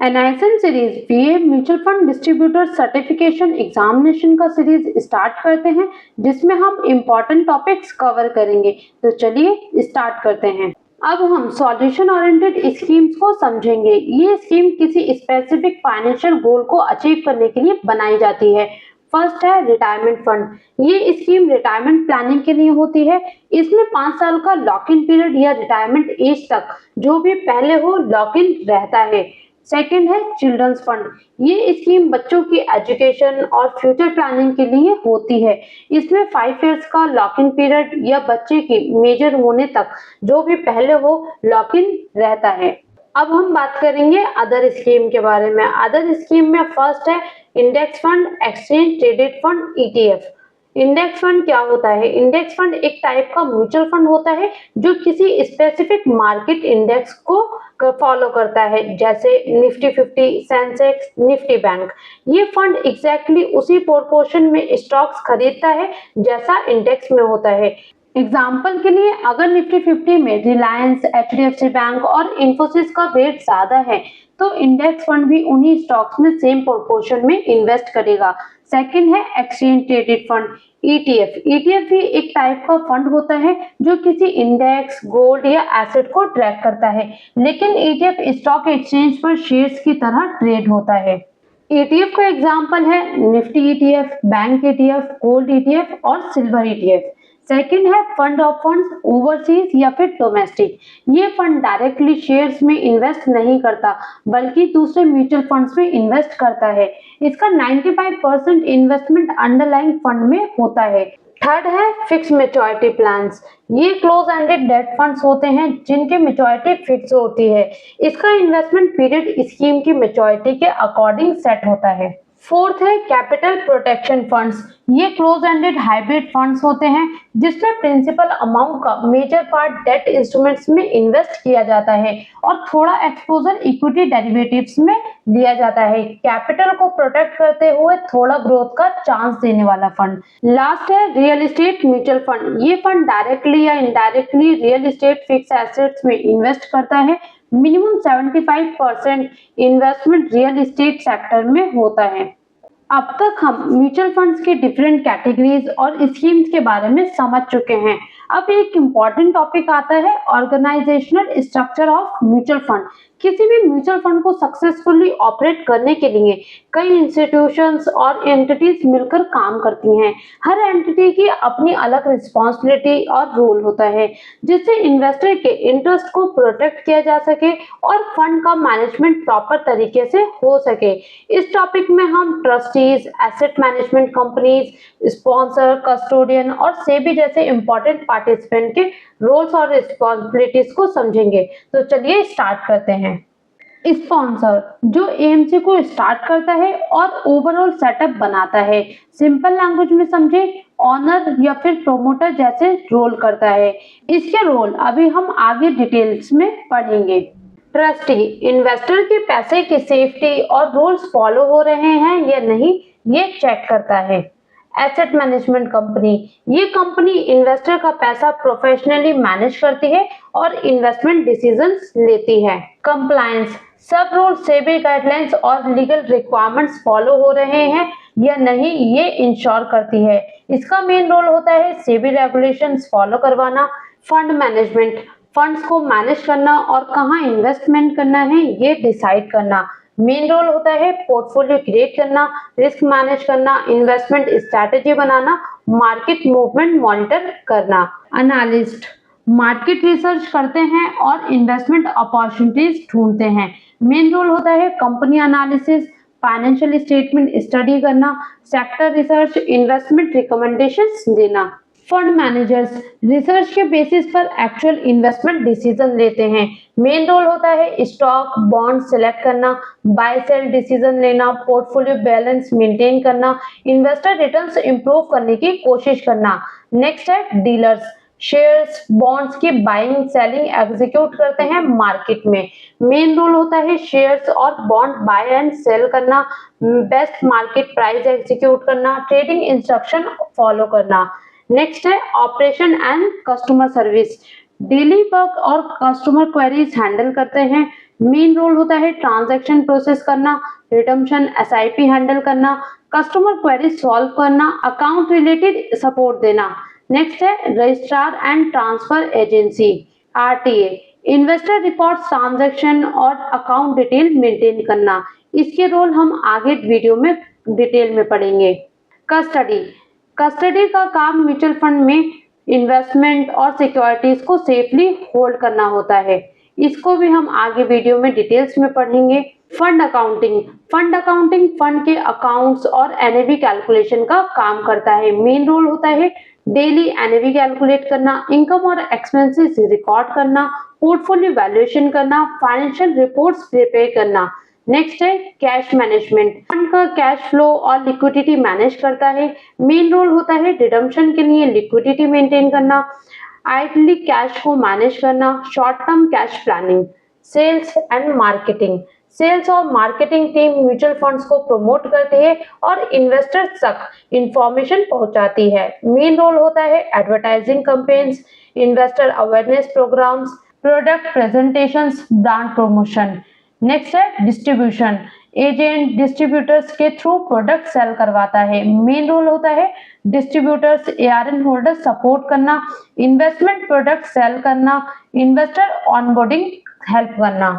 NISM series BA mutual fund distributor certification examination का series start करते हैं जिसमें हम इम्पोर्टेंट टॉपिक्स कवर करेंगे। तो चलिए स्टार्ट करते हैं। अब हम सॉल्यूशन ओरिएंटेड स्कीम्स को समझेंगे। ये स्कीम किसी स्पेसिफिक फाइनेंशियल गोल को अचीव करने के लिए बनाई जाती है। फर्स्ट है रिटायरमेंट फंड। ये स्कीम रिटायरमेंट प्लानिंग के लिए होती है। इसमें 5 साल का लॉक इन पीरियड या रिटायरमेंट एज तक जो भी पहले हो लॉक इन रहता है। सेकेंड है चिल्ड्रंस फंड। ये स्कीम बच्चों की एजुकेशन और फ्यूचर प्लानिंग के लिए होती है। इसमें 5 इयर्स का लॉक इन पीरियड या बच्चे की मेजर होने तक जो भी पहले हो लॉक इन रहता है। अब हम बात करेंगे अदर स्कीम के बारे में। अदर स्कीम में फर्स्ट है index fund, exchange traded fund, ETF. Index fund क्या होता है? इंडेक्स फंड एक टाइप का म्यूचुअल फंड होता है जो किसी स्पेसिफिक मार्केट इंडेक्स को फॉलो करता है, जैसे निफ्टी 50, सेंसेक्स, निफ्टी बैंक। ये फंड एग्जैक्टली उसी प्रोपोर्शन में स्टॉक्स खरीदता है जैसा इंडेक्स में होता है। एग्जाम्पल के लिए अगर निफ्टी 50 में रिलायंस, एचडीएफसी बैंक और इन्फोसिस का वेट ज्यादा है तो इंडेक्स फंड भी उन्हीं स्टॉक्स में सेम प्रोपोर्शन में इन्वेस्ट करेगा। सेकंड है exchange traded fund, ETF. ETF भी एक टाइप का फंड होता है जो किसी इंडेक्स, गोल्ड या एसेट को ट्रैक करता है, लेकिन ईटीएफ स्टॉक एक्सचेंज पर शेयर्स की तरह ट्रेड होता है। ईटीएफ का एग्जाम्पल है Nifty ETF, bank ETF, gold ETF और सिल्वर ईटीएफ। सेकंड है फंड ऑफ फंड्स, ओवरसीज या फिर डोमेस्टिक। ये फंड डायरेक्टली शेयर्स में इन्वेस्ट नहीं करता बल्कि दूसरे म्यूचुअल फंड्स में इन्वेस्ट करता है। इसका 95% इन्वेस्टमेंट अंडरलाइंग फंड में होता है। थर्ड है फिक्स मैच्योरिटी प्लान्स। ये क्लोज एंडेड डेट फंड्स होते हैं जिनकी मैच्योरिटी फिक्स होती है। इसका इन्वेस्टमेंट पीरियड स्कीम की मैच्योरिटी के अकॉर्डिंग सेट होता है। फोर्थ है कैपिटल प्रोटेक्शन फंड्स। ये क्लोज एंडेड हाइब्रिड फंड्स होते हैं जिसमें प्रिंसिपल अमाउंट का मेजर पार्ट डेट इंस्ट्रूमेंट्स में इन्वेस्ट किया जाता है और थोड़ा एक्सपोजर इक्विटी डेरिवेटिव्स में लिया जाता है। कैपिटल को प्रोटेक्ट करते हुए थोड़ा ग्रोथ का चांस देने वाला फंड। लास्ट है रियल एस्टेट म्यूचुअल फंड। ये फंड डायरेक्टली या indirectly real estate fix assets में इन्वेस्ट करता है। Minimum 75% investment real estate sector में होता है। अब तक हम म्यूचुअल फंड्स के डिफरेंट कैटेगरीज और स्कीम्स के बारे में समझ चुके हैं। अब एक इम्पॉर्टेंट टॉपिक आता है organisational structure of mutual fund. किसी भी म्यूचुअल फंड को सक्सेसफुली ऑपरेट करने के लिए कई इंस्टीट्यूशंस और एंटिटीज मिलकर काम करती हैं। हर एंटिटी की अपनी अलग रिस्पॉन्सिबिलिटी और रोल होता है जिससे इन्वेस्टर के इंटरेस्ट को प्रोटेक्ट किया जा सके और फंड का मैनेजमेंट प्रॉपर तरीके से हो सके। इस टॉपिक में हम trustees, asset management companies, sponsor, custodian और सेबी जैसे इंपॉर्टेंट पार्टिसिपेंट के रोल्स और रिस्पॉन्सिबिलिटीज को समझेंगे। तो चलिए स्टार्ट करते हैं। स्पॉन्सर जो एएमसी को स्टार्ट करता है और ओवरऑल सेटअप बनाता है। सिंपल लैंग्वेज में समझे, ऑनर या फिर प्रोमोटर जैसे रोल करता है। इसके रोल अभी हम आगे डिटेल्स में पढ़ेंगे। ट्रस्टी इन्वेस्टर के पैसे की सेफ्टी और रूल्स फॉलो हो रहे हैं या नहीं ये चेक करता है। एसेट मैनेजमेंट कंपनी, ये कंपनी इन्वेस्टर का पैसा प्रोफेशनली मैनेज करती है और इन्वेस्टमेंट डिसीजंस लेती है। कंप्लायंस सब रूल, सेबी गाइडलाइंस और लीगल रिक्वायरमेंट्स फॉलो हो रहे हैं या नहीं ये इंश्योर करती है। इसका मेन रोल होता है सेबी रेगुलेशंस फॉलो करवाना। फंड मैनेजमेंट फंड्स को मैनेज करना और कहाँ इन्वेस्टमेंट करना है ये डिसाइड करना। मेन रोल होता है पोर्टफोलियो क्रिएट करना, रिस्क मैनेज करना, इन्वेस्टमेंट स्ट्रैटेजी बनाना, मार्केट मूवमेंट मॉनिटर करना। एनालिस्ट मार्केट रिसर्च करते हैं और इन्वेस्टमेंट अपॉर्चुनिटीज ढूंढते हैं। मेन रोल होता है company analysis, financial statement study करना, सेक्टर रिसर्च, इन्वेस्टमेंट रिकमेंडेशंस देना। फंड मैनेजर्स रिसर्च के बेसिस पर एक्चुअल इन्वेस्टमेंट डिसीजन लेते हैं। मेन रोल होता है स्टॉक, बॉन्ड सेलेक्ट करना, बाय सेल डिसीजन लेना, पोर्टफोलियो बैलेंस मेंटेन करना, इन्वेस्टर रिटर्न्स इंप्रूव करने की कोशिश करना। नेक्स्ट है डीलर्स, शेयर्स, बॉन्ड्स की बाइंग, सेलिंग एग्जीक्यूट करते हैं मार्केट में। मेन रोल होता है शेयर्स और बॉन्ड बाय एंड सेल करना, बेस्ट मार्केट प्राइस एग्जीक्यूट करना, ट्रेडिंग इंस्ट्रक्शन फॉलो करना। नेक्स्ट है operation and customer service, daily work और कस्टमर क्वेरीज हैंडल करते हैं। मेन रोल होता है ट्रांजैक्शन प्रोसेस करना, रिडम्पशन, एसआईपी हैंडल करना, कस्टमर क्वेरी सॉल्व करना, अकाउंट रिलेटेड सपोर्ट देना। नेक्स्ट है registrar and transfer agency, RTA, investor records, transaction और अकाउंट डिटेल मेंटेन करना। इसके रोल हम आगे वीडियो में डिटेल में पढ़ेंगे। कस्टडी, कस्टडी का काम म्यूचुअल फंड में इन्वेस्टमेंट और सिक्योरिटीज को सेफली होल्ड करना होता है। इसको भी हम आगे वीडियो में डिटेल्स में पढ़ेंगे। Fund accounting, fund accounting fund के अकाउंट्स और एनएवी कैलकुलेशन का काम करता है। मेन रोल होता है डेली एनएवी कैलकुलेट करना, इनकम और एक्सपेंसेस रिकॉर्ड करना, पोर्टफोलियो वैल्यूएशन करना, फाइनेंशियल रिपोर्ट्स प्रिपेयर करना। नेक्स्ट है कैश मैनेजमेंट, फंड का कैश फ्लो और लिक्विडिटी मैनेज करता है। मेन रोल होता है रिडम्पशन के लिए लिक्विडिटी मेंटेन करना, आइडली कैश को मैनेज करना, short term cash planning. Sales and marketing, sales और मार्केटिंग टीम म्यूचुअल फंड्स को प्रमोट करती है और इन्वेस्टर्स तक इंफॉर्मेशन पहुंचाती है। मेन रोल होता है advertising campaigns, investor awareness programmes, product presentations, brand promotion. Next है डिस्ट्रीब्यूशन, एजेंट डिस्ट्रीब्यूटर्स के थ्रू प्रोडक्ट सेल करवाता है। मेन रोल होता है डिस्ट्रीब्यूटर्स एआरएन होल्डर्स सपोर्ट करना, इन्वेस्टमेंट प्रोडक्ट सेल करना, इन्वेस्टर ऑनबोर्डिंग हेल्प करना।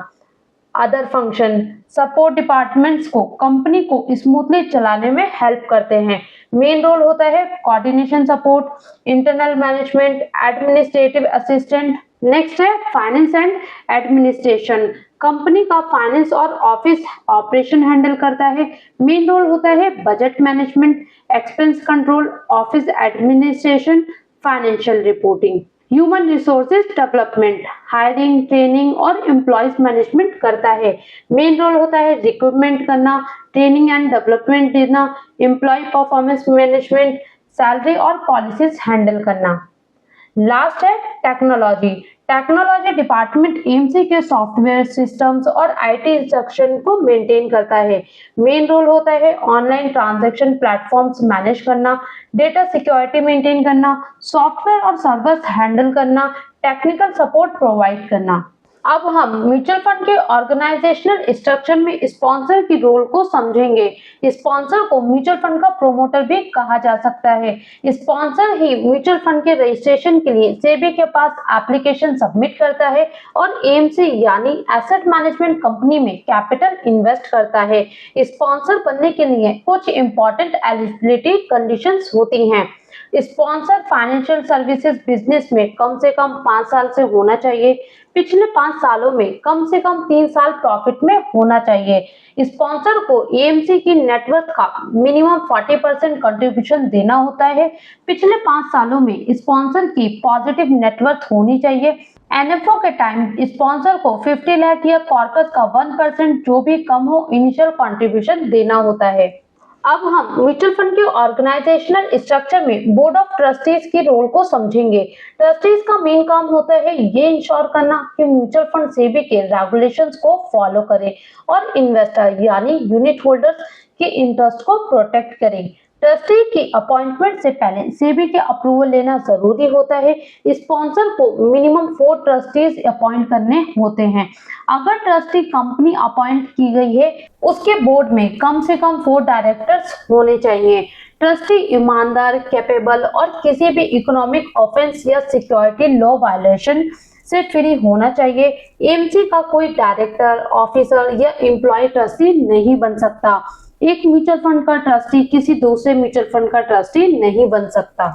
अदर फंक्शन, सपोर्ट डिपार्टमेंट्स को कंपनी को स्मूथली चलाने में हेल्प करते हैं। मेन रोल होता है coordination support, internal management, administrative assistant. Next है फाइनेंस एंड एडमिनिस्ट्रेशन, कंपनी का फाइनेंस और ऑफिस ऑपरेशन हैंडल करता है। मेन रोल होता है budget management, expense control, office administration, financial reporting. Human resources development, hiring, training और एम्प्लॉयज मैनेजमेंट करता है। मेन रोल होता है रिक्रूटमेंट करना, ट्रेनिंग एंड डेवलपमेंट देना, एम्प्लॉय परफॉर्मेंस मैनेजमेंट, सैलरी और पॉलिसीज हैंडल करना। लास्ट है टेक्नोलॉजी, टेक्नोलॉजी डिपार्टमेंट एएमसी के सॉफ्टवेयर सिस्टम्स और आईटी इंस्ट्रक्शन को मेंटेन करता है। मेन रोल होता है ऑनलाइन ट्रांजैक्शन प्लेटफॉर्म्स मैनेज करना, डेटा सिक्योरिटी मेंटेन करना, सॉफ्टवेयर और सर्वर्स हैंडल करना, टेक्निकल सपोर्ट प्रोवाइड करना। अब हम म्यूचुअल फंड के ऑर्गेनाइजेशनल स्ट्रक्चर में स्पॉन्सर की रोल को समझेंगे। स्पॉन्सर को म्यूचुअल फंड का प्रोमोटर भी कहा जा सकता है। स्पॉन्सर ही म्यूचुअल फंड के रजिस्ट्रेशन के लिए सेबी के पास एप्लीकेशन सबमिट करता है और एएमसी यानी एसेट मैनेजमेंट कंपनी में कैपिटल इन्वेस्ट करता है। स्पॉन्सर बनने के लिए कुछ इंपॉर्टेंट एलिजिबिलिटी कंडीशंस होती हैं। स्पॉन्सर फाइनेंशियल सर्विसेज बिजनेस में कम से कम 5 साल से होना चाहिए, पिछले 5 सालों में कम से कम 3 साल प्रॉफिट में होना चाहिए। स्पॉन्सर को एएमसी की नेटवर्थ का मिनिमम 40% कंट्रीब्यूशन देना होता है। पिछले 5 सालों में स्पॉन्सर की पॉजिटिव नेटवर्थ होनी चाहिए। एनएफओ के टाइम स्पॉन्सर को 50 लाख या कॉर्पस का 1% जो भी कम हो इनिशियल कंट्रीब्यूशन देना होता है। अब हम म्यूचुअल फंड के ऑर्गेनाइजेशनल स्ट्रक्चर में बोर्ड ऑफ ट्रस्टीज की रोल को समझेंगे। ट्रस्टीज का मेन काम होता है ये इंश्योर करना कि म्यूचुअल फंड सेबी के रेगुलेशंस को फॉलो करे और इन्वेस्टर यानी यूनिट होल्डर्स के इंटरेस्ट को प्रोटेक्ट करे। ट्रस्टी की अपॉइंटमेंट से पहले सेबी के अप्रूवल लेना जरूरी होता है। स्पॉन्सर को मिनिमम 4 ट्रस्टीज अपॉइंट करने होते हैं। अगर ट्रस्टी कंपनी अपॉइंट की गई है उसके बोर्ड में कम से कम 4 डायरेक्टर्स होने चाहिए। ट्रस्टी ईमानदार, कैपेबल और किसी भी इकोनॉमिक ऑफेंस या सिक्योरिटी लॉ वायलेशन से फ्री होना चाहिए। एएमसी का कोई डायरेक्टर, ऑफिसर या एम्प्लॉय ट्रस्टी नहीं बन सकता। एक म्यूचुअल फंड का ट्रस्टी किसी दूसरे म्यूचुअल फंड का ट्रस्टी नहीं बन सकता।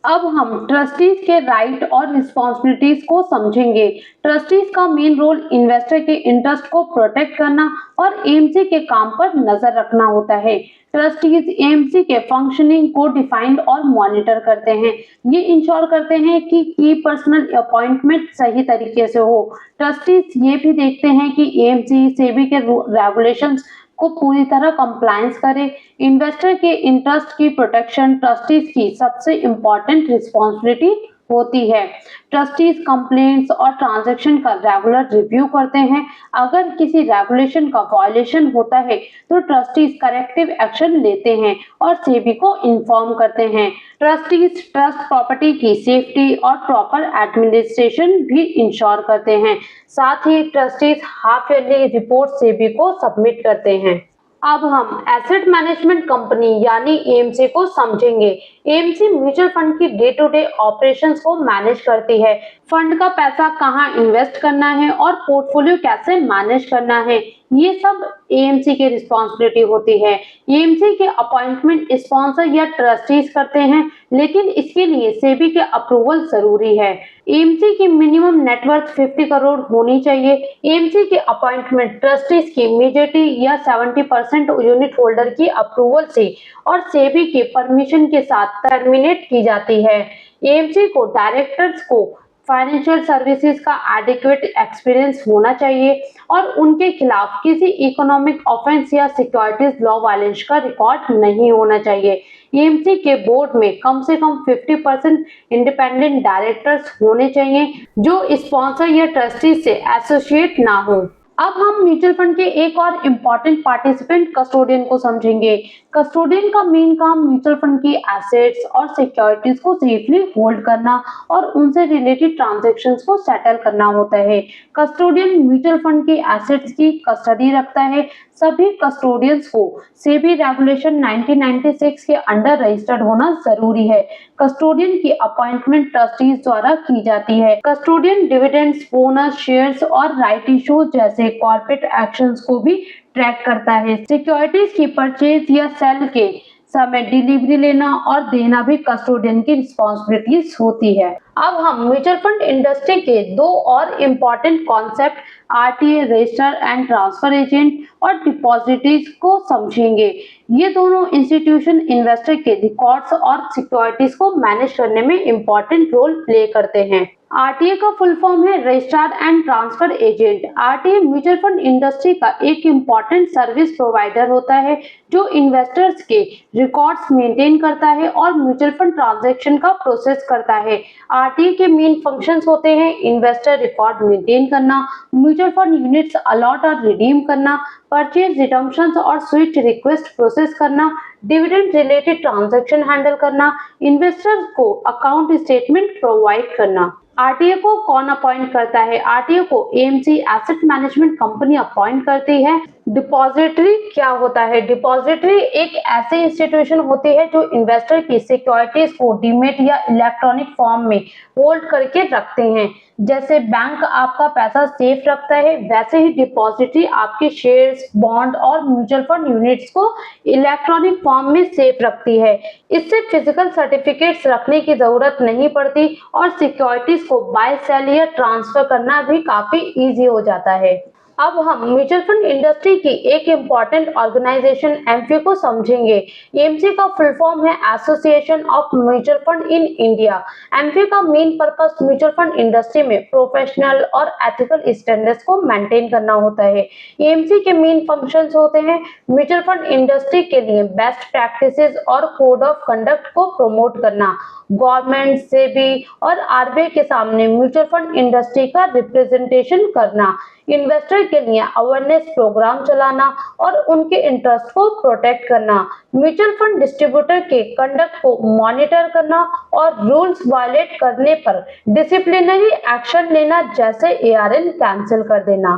अब हम ट्रस्टीज के राइट और रिस्पॉन्सिबिलिटीज को समझेंगे। ट्रस्टीज का मेन रोल इन्वेस्टर के इंटरेस्ट को प्रोटेक्ट करना और एएमसी के काम पर नजर रखना होता है। ट्रस्टीज एएमसी के फंक्शनिंग को डिफाइंड और मॉनिटर करते हैं। ये इंश्योर करते हैं कि की पर्सनल अपॉइंटमेंट सही तरीके से हो। ट्रस्टीज ये भी देखते हैं कि एएमसी सेबी के रेगुलेशंस को पूरी तरह कंप्लायंस करे। इन्वेस्टर के इंटरेस्ट की प्रोटेक्शन ट्रस्टीज की सबसे इम्पोर्टेंट रिस्पॉन्सिबिलिटी होती है। ट्रस्टीज कंप्लेंट्स और ट्रांजैक्शन का रेगुलर रिव्यू करते हैं। अगर किसी रेगुलेशन का वायलेशन होता है तो ट्रस्टीज करेक्टिव एक्शन लेते हैं और सेबी को इन्फॉर्म करते हैं। ट्रस्टीज ट्रस्ट प्रॉपर्टी की सेफ्टी और प्रॉपर एडमिनिस्ट्रेशन भी इंश्योर करते हैं। साथ ही trustees half yearly report SEBI को सबमिट करते हैं। अब हम एसेट मैनेजमेंट कंपनी यानी एएमसी को समझेंगे। एएमसी म्यूचुअल फंड की डे टू डे ऑपरेशंस को मैनेज करती है। फंड का पैसा कहां इन्वेस्ट करना है और पोर्टफोलियो कैसे मैनेज करना है, ये सब एएमसी की रिस्पॉन्सिबिलिटी होती है। एएमसी के अपॉइंटमेंट स्पॉन्सर या ट्रस्टीज करते हैं, लेकिन इसके लिए सेबी के अप्रूवल जरूरी है। एएमसी की मिनिमम नेटवर्थ 50 करोड़ होनी चाहिए। एएमसी के अपॉइंटमेंट ट्रस्टीज की मेजॉरिटी या 70% यूनिट होल्डर की अप्रूवल से और सेबी के परमिशन के साथ टर्मिनेट की जाती है। एएमसी को डायरेक्टर्स को फाइनेंशियल सर्विसेज का एडिक्वेट एक्सपीरियंस होना चाहिए और उनके खिलाफ किसी इकोनॉमिक ऑफेंस या सिक्योरिटीज लॉ वायलेंस का रिकॉर्ड नहीं होना चाहिए। एएमसी के बोर्ड में कम से कम 50% इंडिपेंडेंट डायरेक्टर्स होने चाहिए जो स्पॉन्सर या ट्रस्टी से एसोसिएट ना हो। अब हम म्यूचुअल फंड के एक और इम्पॉर्टेंट पार्टिसिपेंट कस्टोडियन को समझेंगे। कस्टोडियन का मेन काम म्यूचुअल फंड की एसेट्स और सिक्योरिटीज को सेफली होल्ड करना और उनसे रिलेटेड ट्रांजैक्शंस को सेटल करना होता है। कस्टोडियन म्यूचुअल फंड की एसेट्स की कस्टडी रखता है। सभी कस्टोडियंस को सेबी रेगुलेशन 1996 के अंडर रजिस्टर्ड होना जरूरी है। कस्टोडियन की अपॉइंटमेंट ट्रस्टीज द्वारा की जाती है। कस्टोडियन डिविडेंड्स, बोनस, शेयर्स और राइट इश्यूज जैसे कॉर्पोरेट एक्शंस को भी ट्रैक करता है। सिक्योरिटीज की परचेज या सेल के समय डिलीवरी लेना और देना भी कस्टोडियन की रिस्पॉन्सिबिलिटीज होती है। अब हम म्यूचुअल फंड इंडस्ट्री के दो और important concept RTA register and transfer agent और डिपॉजिटरीज को समझेंगे। ये दोनों इंस्टीट्यूशन इन्वेस्टर के रिकॉर्ड्स और सिक्योरिटीज को मैनेज करने में इम्पॉर्टेंट रोल प्ले करते हैं। आरटीए का फुल फॉर्म है registrar and transfer agent. RTA mutual fund industry का एक इम्पॉर्टेंट सर्विस प्रोवाइडर होता है जो इन्वेस्टर्स के रिकॉर्ड्स मेंटेन करता है और म्यूचुअल फंड ट्रांजैक्शन का प्रोसेस करता है। आरटीए के मेन फंक्शंस होते हैं इन्वेस्टर रिकॉर्ड मेंटेन करना, म्यूचुअल फंड यूनिट्स अलॉट और रिडीम करना, परचेज रिडम्पशंस और स्विच रिक्वेस्ट प्रोसेस करना, डिविडेंड रिलेटेड ट्रांजैक्शन हैंडल करना, इन्वेस्टर्स को अकाउंट स्टेटमेंट प्रोवाइड करना। आरटीए को कौन अपॉइंट करता है? आरटीए को AMC asset management company appoint करती है। डिपॉजिटरी क्या होता है? डिपॉजिटरी एक ऐसी इंस्टीट्यूशन होती है जो इन्वेस्टर की सिक्योरिटीज को डीमेट या इलेक्ट्रॉनिक फॉर्म में होल्ड करके रखते हैं। जैसे बैंक आपका पैसा सेफ रखता है, वैसे ही डिपॉजिटरी आपके शेयर्स, बॉन्ड और म्यूचुअल फंड यूनिट्स को इलेक्ट्रॉनिक फॉर्म में सेफ रखती है। इससे फिजिकल सर्टिफिकेट्स रखने की जरूरत नहीं पड़ती और सिक्योरिटीज को बाय, सेल या ट्रांसफर करना भी काफी इजी हो जाता है। अब हम म्यूचुअल फंड इंडस्ट्री की एक इम्पॉर्टेंट ऑर्गेनाइजेशन एमफी को समझेंगे। एमसी का फुल फॉर्म है association of mutual fund in India. AMFI का main purpose mutual fund industry में प्रोफेशनल और एथिकल स्टैंडर्ड्स को मेंटेन करना होता है। एमसी के मेन फंक्शंस होते हैं म्यूचुअल फंड इंडस्ट्री के लिए बेस्ट प्रैक्टिसेस और कोड ऑफ कंडक्ट को प्रमोट करना, गवर्नमेंट, सेबी और आरबीआई के सामने म्यूचुअल फंड इंडस्ट्री का रिप्रेजेंटेशन करना, इन्वेस्टर के लिए अवेयरनेस प्रोग्राम चलाना और उनके इंटरेस्ट को प्रोटेक्ट करना, म्यूचुअल फंड डिस्ट्रीब्यूटर के कंडक्ट को मॉनिटर करना और रूल्स वायलेट करने पर डिसिप्लिनरी एक्शन लेना, जैसे एआरएन कैंसिल कर देना।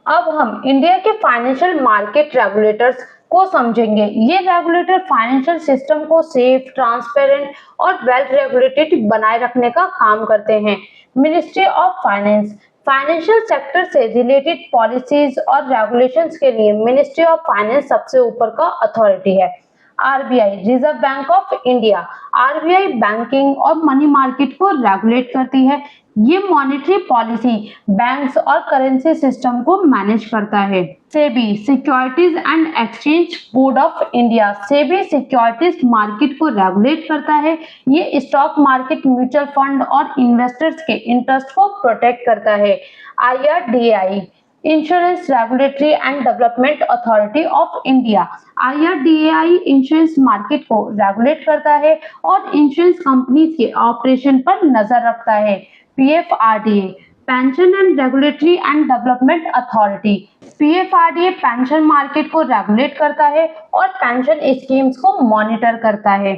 अब हम इंडिया के फाइनेंशियल मार्केट रेगुलेटर्स को समझेंगे। ये रेगुलेटर फाइनेंशियल सिस्टम को सेफ, ट्रांसपेरेंट और वेल रेगुलेटेड बनाए रखने का काम करते हैं। Ministry of finance financial sector से रिलेटेड पॉलिसीज और रेगुलेशंस के लिए मिनिस्ट्री ऑफ फाइनेंस सबसे ऊपर का अथॉरिटी है। RBI reserve bank of India, RBI banking और मनी मार्केट को रेगुलेट करती है। ये मॉनेटरी पॉलिसी, बैंक्स और करेंसी सिस्टम को मैनेज करता है। SEBI securities and exchange board of India, SEBI securities market को रेगुलेट करता है। ये स्टॉक मार्केट, म्यूचुअल फंड और इन्वेस्टर्स के इंटरेस्ट को प्रोटेक्ट करता है। IRDI insurance regulatory and development authority of India. IRDAI insurance market को रेगुलेट करता है और इंश्योरेंस कंपनीज के ऑपरेशन पर नजर रखता है। PFRDA pension and regulatory and development authority. PFRDA pension market को रेगुलेट करता है और पेंशन स्कीम्स को मॉनिटर करता है।